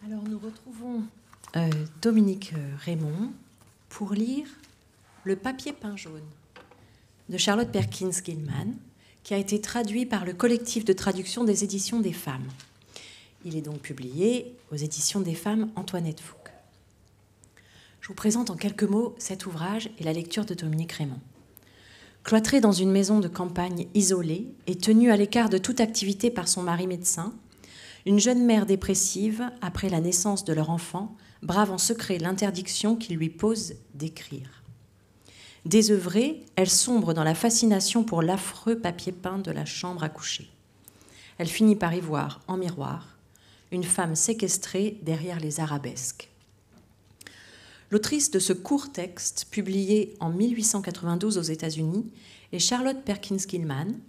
Alors nous retrouvons Dominique Raymond pour lire Le papier peint jaune de Charlotte Perkins Gilman, qui a été traduit par le collectif de traduction des éditions des femmes. Il est donc publié aux éditions des femmes Antoinette Fouque. Je vous présente en quelques mots cet ouvrage et la lecture de Dominique Raymond. Cloîtrée dans une maison de campagne isolée et tenue à l'écart de toute activité par son mari médecin, une jeune mère dépressive, après la naissance de leur enfant, brave en secret l'interdiction qu'il lui pose d'écrire. Désœuvrée, elle sombre dans la fascination pour l'affreux papier peint de la chambre à coucher. Elle finit par y voir, en miroir, une femme séquestrée derrière les arabesques. L'autrice de ce court texte, publié en 1892 aux États-Unis, est Charlotte Perkins Gilman,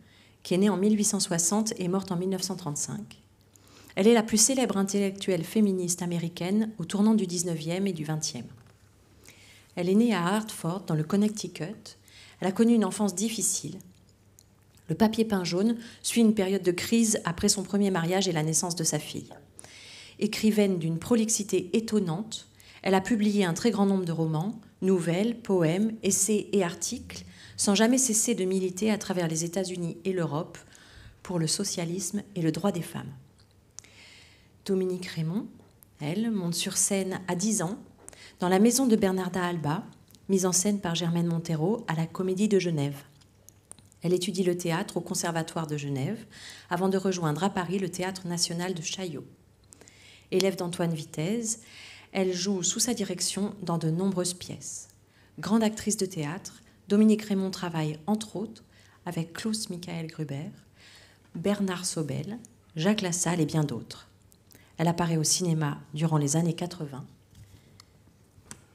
qui est née en 1860 et morte en 1935. Elle est la plus célèbre intellectuelle féministe américaine au tournant du 19e et du 20e. Elle est née à Hartford, dans le Connecticut. Elle a connu une enfance difficile. Le papier peint jaune suit une période de crise après son premier mariage et la naissance de sa fille. Écrivaine d'une prolixité étonnante, elle a publié un très grand nombre de romans, nouvelles, poèmes, essais et articles, sans jamais cesser de militer à travers les États-Unis et l'Europe pour le socialisme et le droit des femmes. Dominique Raymond, elle, monte sur scène à 10 ans, dans la maison de Bernarda Alba, mise en scène par Germaine Montero à la Comédie de Genève. Elle étudie le théâtre au Conservatoire de Genève, avant de rejoindre à Paris le Théâtre national de Chaillot. Élève d'Antoine Vitez, elle joue sous sa direction dans de nombreuses pièces. Grande actrice de théâtre, Dominique Raymond travaille entre autres avec Klaus Michael Gruber, Bernard Sobel, Jacques Lassalle et bien d'autres. Elle apparaît au cinéma durant les années 80.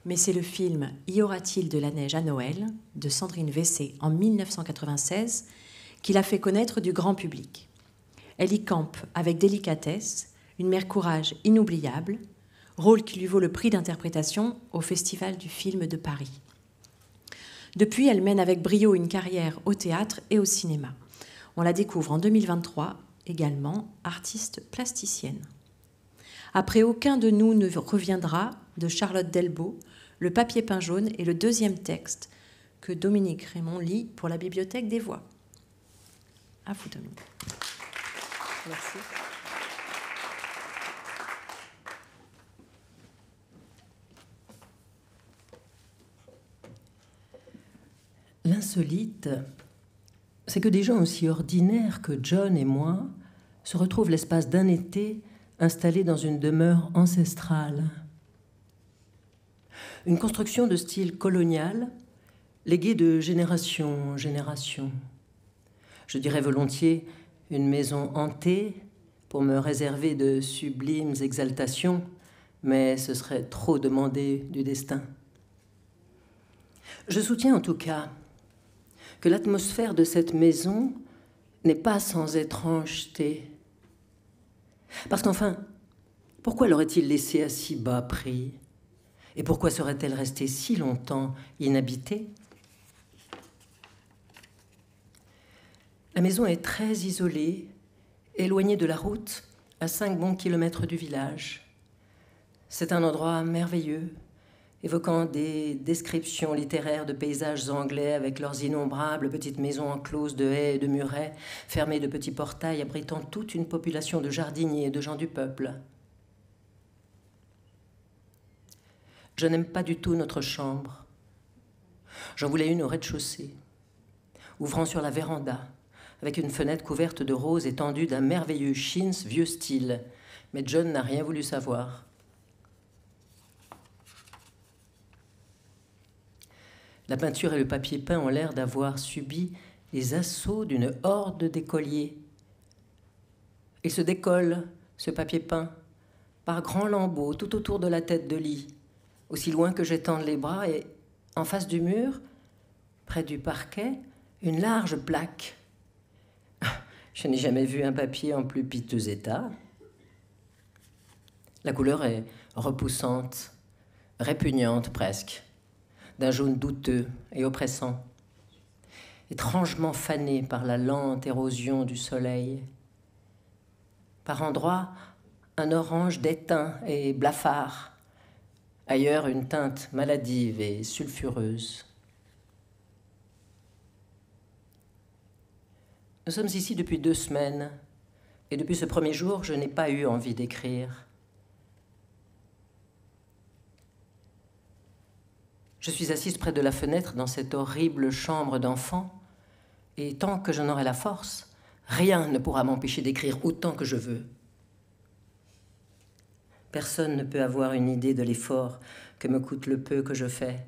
Mais c'est le film « Y aura-t-il de la neige à Noël » de Sandrine Vessé en 1996 qui l'a fait connaître du grand public. Elle y campe avec délicatesse, une mère courage inoubliable, rôle qui lui vaut le prix d'interprétation au Festival du film de Paris. Depuis, elle mène avec brio une carrière au théâtre et au cinéma. On la découvre en 2023, également artiste plasticienne. Après Aucun de nous ne reviendra de Charlotte Delbo, Le papier peint jaune est le deuxième texte que Dominique Raymond lit pour la Bibliothèque des Voix. À vous, Dominique. Merci. L'insolite, c'est que des gens aussi ordinaires que John et moi se retrouvent l'espace d'un été installés dans une demeure ancestrale. Une construction de style colonial, léguée de génération en génération. Je dirais volontiers une maison hantée pour me réserver de sublimes exaltations, mais ce serait trop demander du destin. Je soutiens en tout cas que l'atmosphère de cette maison n'est pas sans étrangeté. Parce qu'enfin, pourquoi l'aurait-il laissée à si bas prix? Et pourquoi serait-elle restée si longtemps inhabitée? La maison est très isolée, éloignée de la route, à 5 bons kilomètres du village. C'est un endroit merveilleux, évoquant des descriptions littéraires de paysages anglais avec leurs innombrables petites maisons encloses de haies et de murets, fermées de petits portails abritant toute une population de jardiniers et de gens du peuple. Je n'aime pas du tout notre chambre. J'en voulais une au rez-de-chaussée, ouvrant sur la véranda, avec une fenêtre couverte de roses étendue d'un merveilleux chintz vieux style. Mais John n'a rien voulu savoir. La peinture et le papier peint ont l'air d'avoir subi les assauts d'une horde d'écoliers. Il se décolle, ce papier peint, par grands lambeaux tout autour de la tête de lit, aussi loin que j'étende les bras, et en face du mur, près du parquet, une large plaque. Je n'ai jamais vu un papier en plus piteux état. La couleur est repoussante, répugnante presque, d'un jaune douteux et oppressant, étrangement fané par la lente érosion du soleil. Par endroits, un orange d'étain et blafard. Ailleurs, une teinte maladive et sulfureuse. Nous sommes ici depuis 2 semaines, et depuis ce premier jour, je n'ai pas eu envie d'écrire. Je suis assise près de la fenêtre dans cette horrible chambre d'enfant, et tant que j'en aurai la force, rien ne pourra m'empêcher d'écrire autant que je veux. Personne ne peut avoir une idée de l'effort que me coûte le peu que je fais,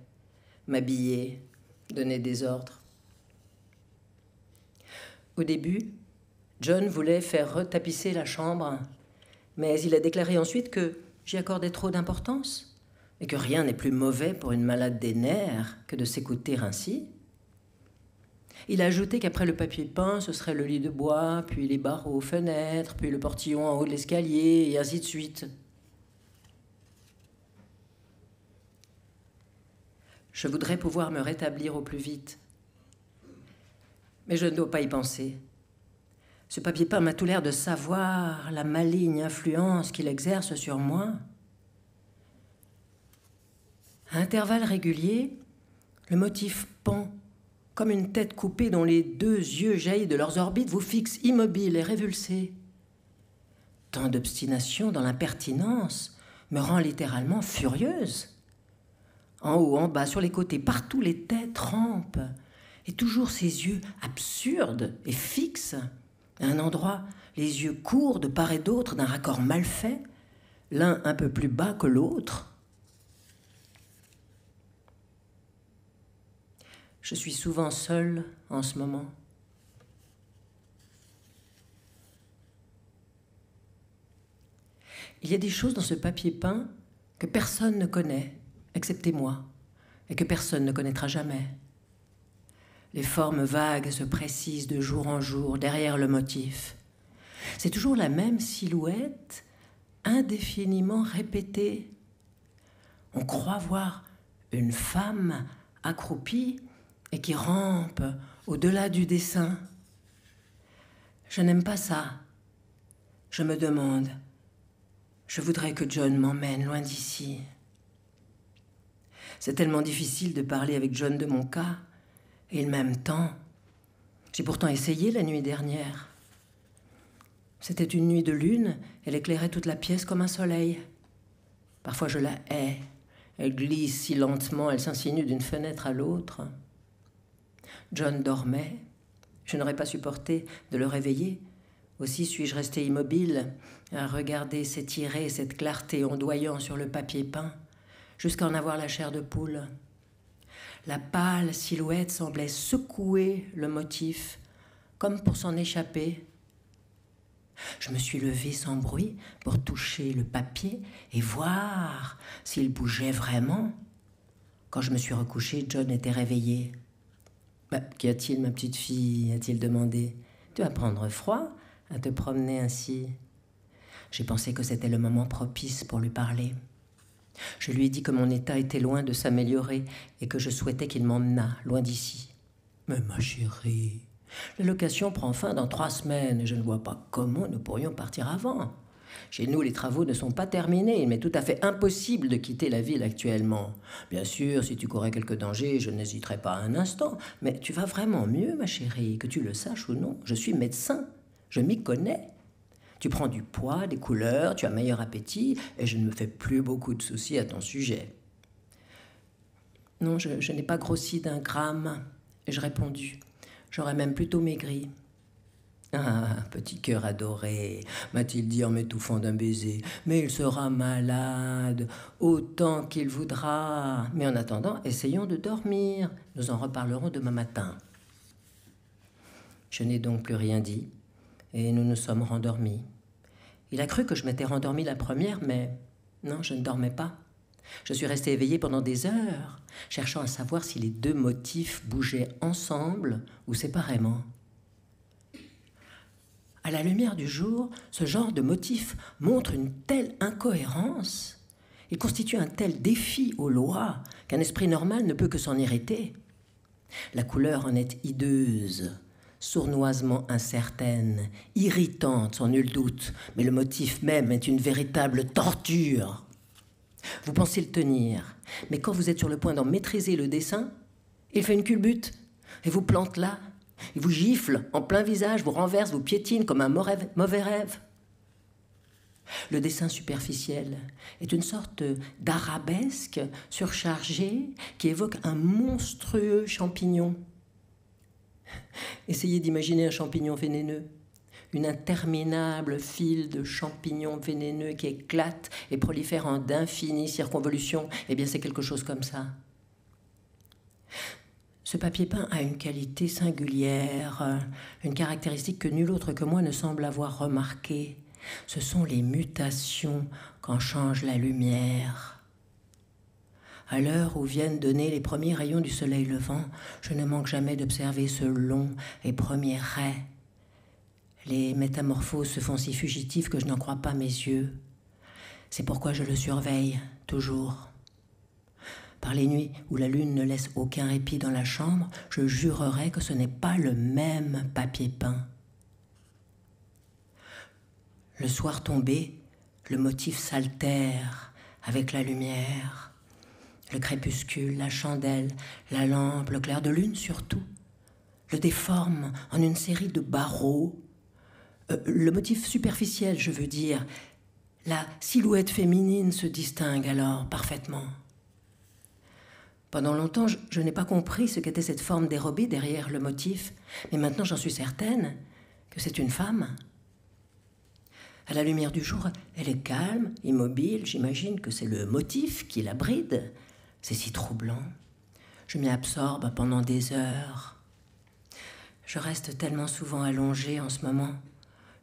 m'habiller, donner des ordres. Au début, John voulait faire retapisser la chambre, mais il a déclaré ensuite que j'y accordais trop d'importance et que rien n'est plus mauvais pour une malade des nerfs que de s'écouter ainsi. Il a ajouté qu'après le papier peint, ce serait le lit de bois, puis les barreaux aux fenêtres, puis le portillon en haut de l'escalier, et ainsi de suite. Je voudrais pouvoir me rétablir au plus vite. Mais je ne dois pas y penser. Ce papier peint m'a tout l'air de savoir la maligne influence qu'il exerce sur moi. À intervalles réguliers, le motif pend, comme une tête coupée dont les 2 yeux jaillis de leurs orbites vous fixent immobiles et révulsés. Tant d'obstination dans l'impertinence me rend littéralement furieuse. En haut, en bas, sur les côtés, partout les têtes rampent, et toujours ces yeux absurdes et fixes. À un endroit, les yeux courent de part et d'autre d'un raccord mal fait, l'un un peu plus bas que l'autre. Je suis souvent seule en ce moment. Il y a des choses dans ce papier peint que personne ne connaît, excepté moi, et que personne ne connaîtra jamais. Les formes vagues se précisent de jour en jour derrière le motif. C'est toujours la même silhouette, indéfiniment répétée. On croit voir une femme accroupie et qui rampe au-delà du dessin. Je n'aime pas ça. Je me demande, je voudrais que John m'emmène loin d'ici. C'est tellement difficile de parler avec John de mon cas, et le même temps, j'ai pourtant essayé la nuit dernière. C'était une nuit de lune, elle éclairait toute la pièce comme un soleil. Parfois je la hais, elle glisse si lentement, elle s'insinue d'une fenêtre à l'autre. John dormait, je n'aurais pas supporté de le réveiller. Aussi suis-je restée immobile, à regarder s'étirer cette clarté ondoyant sur le papier peint, jusqu'à en avoir la chair de poule. La pâle silhouette semblait secouer le motif, comme pour s'en échapper. Je me suis levée sans bruit pour toucher le papier et voir s'il bougeait vraiment. Quand je me suis recouchée, John était réveillé. « Qu'y a-t-il, ma petite fille » a-t-il demandé. « Tu vas prendre froid à te promener ainsi ?» J'ai pensé que c'était le moment propice pour lui parler. Je lui ai dit que mon état était loin de s'améliorer et que je souhaitais qu'il m'emmenât loin d'ici. « Mais ma chérie, la location prend fin dans 3 semaines et je ne vois pas comment nous pourrions partir avant. Chez nous, les travaux ne sont pas terminés. Il m'est tout à fait impossible de quitter la ville actuellement. Bien sûr, si tu courais quelques dangers, je n'hésiterais pas un instant. Mais tu vas vraiment mieux, ma chérie, que tu le saches ou non. Je suis médecin, je m'y connais. Tu prends du poids, des couleurs, tu as meilleur appétit et je ne me fais plus beaucoup de soucis à ton sujet. » Non, je n'ai pas grossi d'1 gramme. Ai-je répondu. J'aurais même plutôt maigri. « Ah, petit cœur adoré, m'a-t-il dit en m'étouffant d'un baiser. Mais il sera malade, autant qu'il voudra. Mais en attendant, essayons de dormir. Nous en reparlerons demain matin. » Je n'ai donc plus rien dit, et nous nous sommes rendormis. Il a cru que je m'étais rendormie la première, mais non, je ne dormais pas. Je suis restée éveillée pendant des heures, cherchant à savoir si les 2 motifs bougeaient ensemble ou séparément. À la lumière du jour, ce genre de motif montre une telle incohérence, il constitue un tel défi aux lois qu'un esprit normal ne peut que s'en irriter. La couleur en est hideuse, sournoisement incertaine, irritante sans nul doute, mais le motif même est une véritable torture. Vous pensez le tenir, mais quand vous êtes sur le point d'en maîtriser le dessin, il fait une culbute et vous plante là, il vous gifle en plein visage, vous renverse, vous piétine comme un mauvais rêve. Le dessin superficiel est une sorte d'arabesque surchargée qui évoque un monstrueux champignon. Essayez d'imaginer un champignon vénéneux, une interminable file de champignons vénéneux qui éclatent et prolifèrent en d'infinies circonvolutions. Eh bien, c'est quelque chose comme ça. Ce papier peint a une qualité singulière, une caractéristique que nul autre que moi ne semble avoir remarquée. Ce sont les mutations qu'en change la lumière. À l'heure où viennent donner les premiers rayons du soleil levant, je ne manque jamais d'observer ce long et premier ray. Les métamorphoses se font si fugitives que je n'en crois pas mes yeux. C'est pourquoi je le surveille, toujours. Par les nuits où la lune ne laisse aucun répit dans la chambre, je jurerais que ce n'est pas le même papier peint. Le soir tombé, le motif s'altère avec la lumière. Le crépuscule, la chandelle, la lampe, le clair de lune surtout, le déforme en une série de barreaux. Le motif superficiel, je veux dire, la silhouette féminine se distingue alors parfaitement. Pendant longtemps, je n'ai pas compris ce qu'était cette forme dérobée derrière le motif, mais maintenant j'en suis certaine que c'est une femme. À la lumière du jour, elle est calme, immobile, j'imagine que c'est le motif qui la bride. C'est si troublant. Je m'y absorbe pendant des heures. Je reste tellement souvent allongée en ce moment.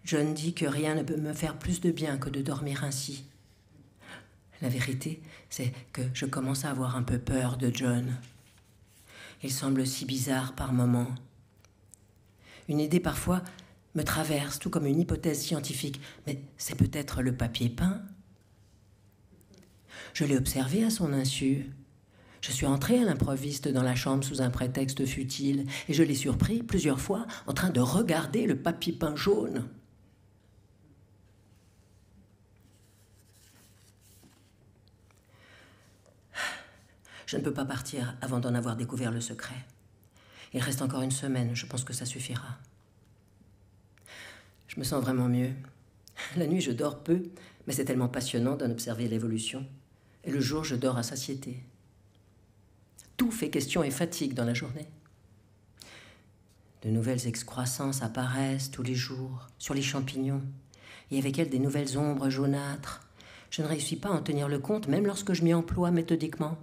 John dit que rien ne peut me faire plus de bien que de dormir ainsi. La vérité, c'est que je commence à avoir un peu peur de John. Il semble si bizarre par moments. Une idée parfois me traverse, tout comme une hypothèse scientifique. Mais c'est peut-être le papier peint. Je l'ai observé à son insu. Je suis entrée à l'improviste dans la chambre sous un prétexte futile et je l'ai surpris plusieurs fois en train de regarder le papier peint jaune. Je ne peux pas partir avant d'en avoir découvert le secret. Il reste encore une semaine, je pense que ça suffira. Je me sens vraiment mieux. La nuit, je dors peu, mais c'est tellement passionnant d'en observer l'évolution. Et le jour, je dors à satiété. Tout fait question et fatigue dans la journée. De nouvelles excroissances apparaissent tous les jours sur les champignons, et avec elles des nouvelles ombres jaunâtres. Je ne réussis pas à en tenir le compte, même lorsque je m'y emploie méthodiquement.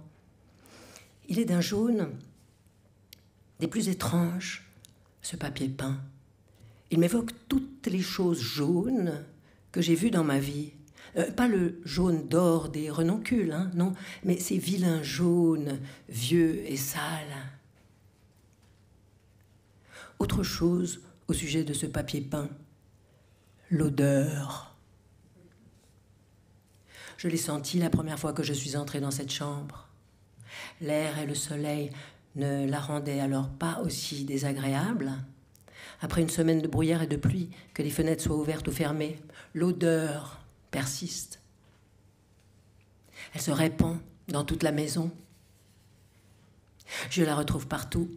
Il est d'un jaune des plus étranges, ce papier peint. Il m'évoque toutes les choses jaunes que j'ai vues dans ma vie. Pas le jaune d'or des renoncules, hein, non, mais ces vilains jaunes, vieux et sales. Autre chose au sujet de ce papier peint, l'odeur. Je l'ai senti la première fois que je suis entrée dans cette chambre. L'air et le soleil ne la rendaient alors pas aussi désagréable. Après une semaine de brouillard et de pluie, que les fenêtres soient ouvertes ou fermées, l'odeur persiste. Elle se répand dans toute la maison. Je la retrouve partout.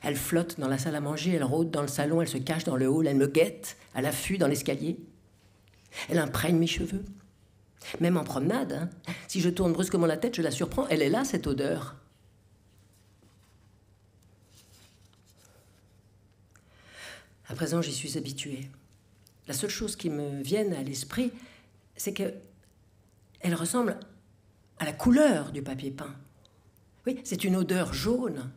Elle flotte dans la salle à manger, elle rôde dans le salon, elle se cache dans le hall, elle me guette à l'affût dans l'escalier. Elle imprègne mes cheveux. Même en promenade, hein, si je tourne brusquement la tête, je la surprends. Elle est là, cette odeur. À présent, j'y suis habituée. La seule chose qui me vienne à l'esprit, c'est qu'elle ressemble à la couleur du papier peint. Oui, c'est une odeur jaune.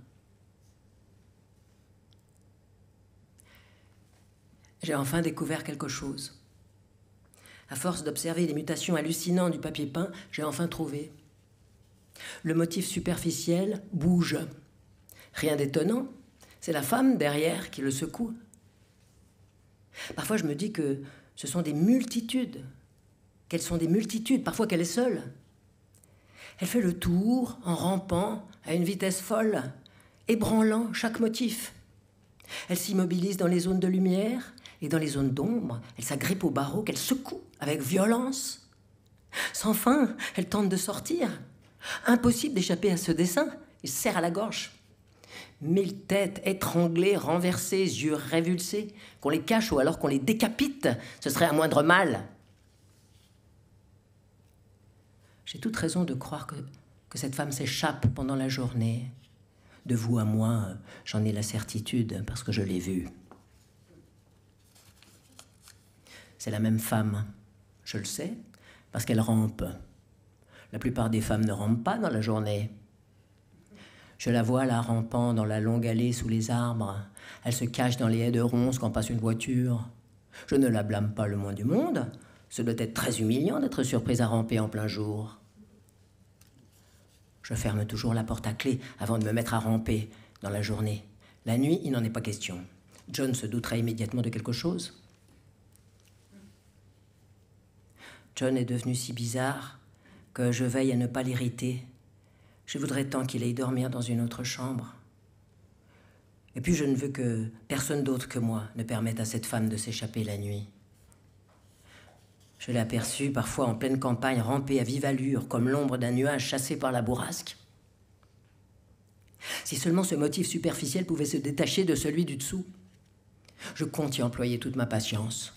J'ai enfin découvert quelque chose. À force d'observer les mutations hallucinantes du papier peint, j'ai enfin trouvé. Le motif superficiel bouge. Rien d'étonnant, c'est la femme derrière qui le secoue. Parfois, je me dis que ce sont des multitudes, qu'elles sont des multitudes, parfois qu'elle est seule. Elle fait le tour en rampant à une vitesse folle, ébranlant chaque motif. Elle s'immobilise dans les zones de lumière et dans les zones d'ombre. Elle s'agrippe aux barreaux qu'elle secoue avec violence. Sans fin, elle tente de sortir. Impossible d'échapper à ce dessin. Il se serre à la gorge. 1000 têtes étranglées, renversées, yeux révulsés, qu'on les cache ou alors qu'on les décapite, ce serait un moindre mal. J'ai toute raison de croire que cette femme s'échappe pendant la journée. De vous à moi, j'en ai la certitude parce que je l'ai vue. C'est la même femme, je le sais, parce qu'elle rampe. La plupart des femmes ne rampent pas dans la journée. Je la vois là rampant dans la longue allée sous les arbres. Elle se cache dans les haies de ronces quand passe une voiture. Je ne la blâme pas le moins du monde. Ce doit être très humiliant d'être surprise à ramper en plein jour. Je ferme toujours la porte à clé avant de me mettre à ramper dans la journée. La nuit, il n'en est pas question. John se douterait immédiatement de quelque chose. John est devenu si bizarre que je veille à ne pas l'irriter. Je voudrais tant qu'il aille dormir dans une autre chambre. Et puis je ne veux que personne d'autre que moi ne permette à cette femme de s'échapper la nuit. Je l'ai aperçue parfois en pleine campagne ramper à vive allure comme l'ombre d'un nuage chassé par la bourrasque. Si seulement ce motif superficiel pouvait se détacher de celui du dessous. Je compte y employer toute ma patience.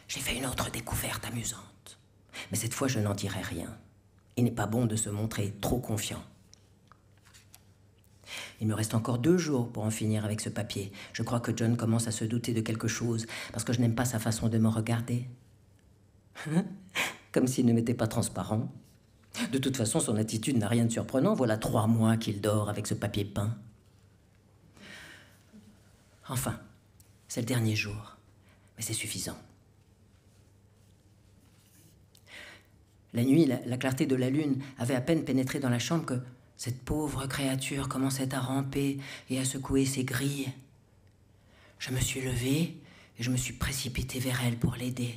J'ai fait une autre découverte amusante. Mais cette fois, je n'en dirai rien. Il n'est pas bon de se montrer trop confiant. Il me reste encore 2 jours pour en finir avec ce papier. Je crois que John commence à se douter de quelque chose, parce que je n'aime pas sa façon de me regarder. Comme s'il ne m'était pas transparent. De toute façon, son attitude n'a rien de surprenant. Voilà 3 mois qu'il dort avec ce papier peint. Enfin, c'est le dernier jour. Mais c'est suffisant. La nuit, la clarté de la lune avait à peine pénétré dans la chambre que cette pauvre créature commençait à ramper et à secouer ses grilles. Je me suis levé et je me suis précipité vers elle pour l'aider.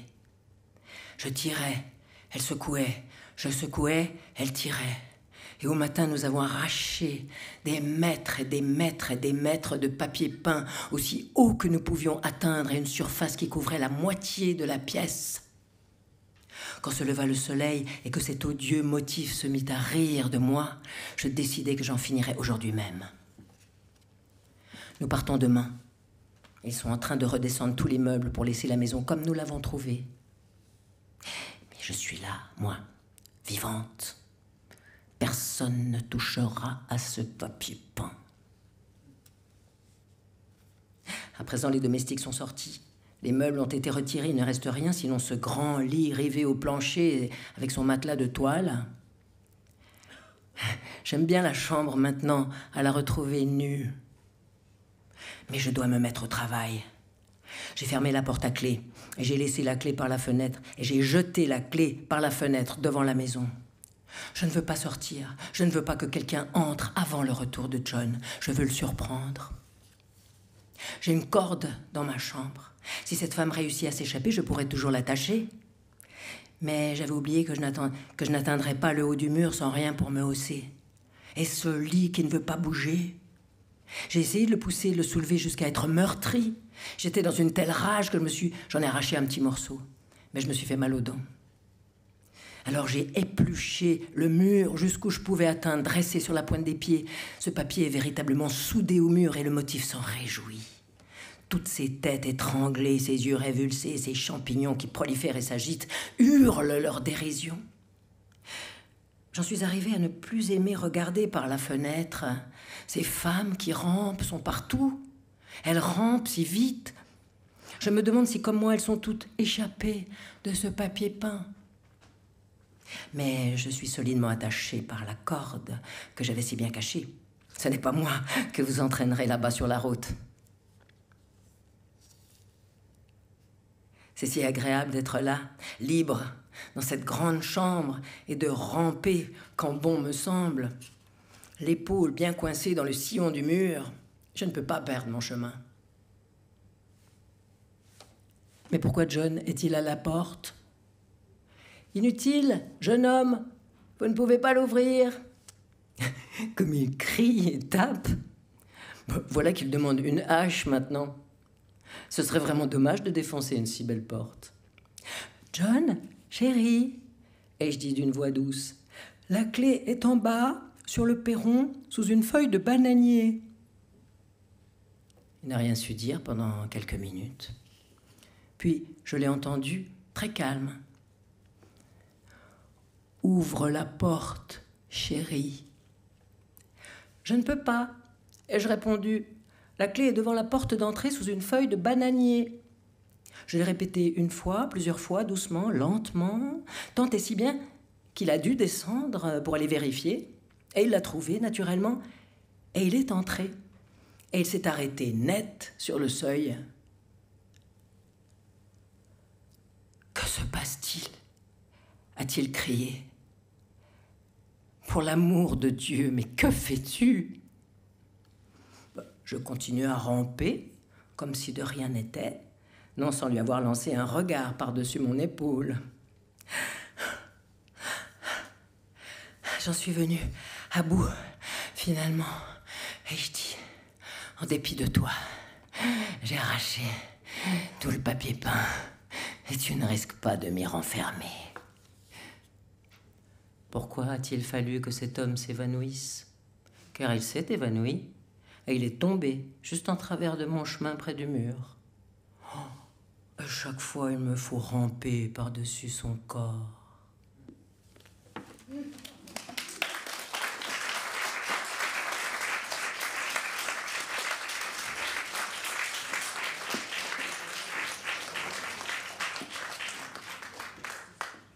Je tirais, elle secouait, je secouais, elle tirait. Et au matin, nous avons arraché des mètres et des mètres et des mètres de papier peint aussi haut que nous pouvions atteindre à une surface qui couvrait la moitié de la pièce. Quand se leva le soleil et que cet odieux motif se mit à rire de moi, je décidai que j'en finirais aujourd'hui même. Nous partons demain. Ils sont en train de redescendre tous les meubles pour laisser la maison comme nous l'avons trouvée. Mais je suis là, moi, vivante. Personne ne touchera à ce papier peint. À présent, les domestiques sont sortis. Les meubles ont été retirés, il ne reste rien sinon ce grand lit rivé au plancher avec son matelas de toile. J'aime bien la chambre maintenant, à la retrouver nue. Mais je dois me mettre au travail. J'ai fermé la porte à clé, et j'ai laissé la clé par la fenêtre, et j'ai jeté la clé par la fenêtre devant la maison. Je ne veux pas sortir, je ne veux pas que quelqu'un entre avant le retour de John. Je veux le surprendre. J'ai une corde dans ma chambre. Si cette femme réussit à s'échapper, je pourrais toujours l'attacher. Mais j'avais oublié que je n'atteindrais pas le haut du mur sans rien pour me hausser. Et ce lit qui ne veut pas bouger. J'ai essayé de le pousser, de le soulever jusqu'à être meurtri. J'étais dans une telle rage que j'en ai arraché un petit morceau. Mais je me suis fait mal aux dents. Alors j'ai épluché le mur jusqu'où je pouvais atteindre, dressé sur la pointe des pieds. Ce papier est véritablement soudé au mur et le motif s'en réjouit. Toutes ces têtes étranglées, ces yeux révulsés, ces champignons qui prolifèrent et s'agitent, hurlent leur dérision. J'en suis arrivée à ne plus aimer regarder par la fenêtre. Ces femmes qui rampent sont partout. Elles rampent si vite. Je me demande si, comme moi, elles sont toutes échappées de ce papier peint. Mais je suis solidement attachée par la corde que j'avais si bien cachée. Ce n'est pas moi que vous entraînerez là-bas sur la route. C'est si agréable d'être là, libre, dans cette grande chambre, et de ramper quand bon me semble. L'épaule bien coincée dans le sillon du mur, je ne peux pas perdre mon chemin. Mais pourquoi John est-il à la porte ? Inutile, jeune homme, vous ne pouvez pas l'ouvrir. Comme il crie et tape. Voilà qu'il demande une hache maintenant. Ce serait vraiment dommage de défoncer une si belle porte. « John, chérie, » ai-je dit d'une voix douce, « la clé est en bas, sur le perron, sous une feuille de bananier. » Il n'a rien su dire pendant quelques minutes. Puis je l'ai entendu très calme. « Ouvre la porte, chérie. » « Je ne peux pas, » ai-je répondu. « La clé est devant la porte d'entrée sous une feuille de bananier. » Je l'ai répété une fois, plusieurs fois, doucement, lentement, tant et si bien qu'il a dû descendre pour aller vérifier. Et il l'a trouvé, naturellement, et il est entré. Et il s'est arrêté net sur le seuil. « Que se passe-t-il » a-t-il crié. « Pour l'amour de Dieu, mais que fais-tu » Je continue à ramper, comme si de rien n'était, non sans lui avoir lancé un regard par-dessus mon épaule. J'en suis venue à bout, finalement, et je dis, en dépit de toi, j'ai arraché tout le papier peint, et tu ne risques pas de m'y renfermer. Pourquoi a-t-il fallu que cet homme s'évanouisse ? Car il s'est évanoui, et il est tombé juste en travers de mon chemin près du mur. Oh, à chaque fois, il me faut ramper par-dessus son corps.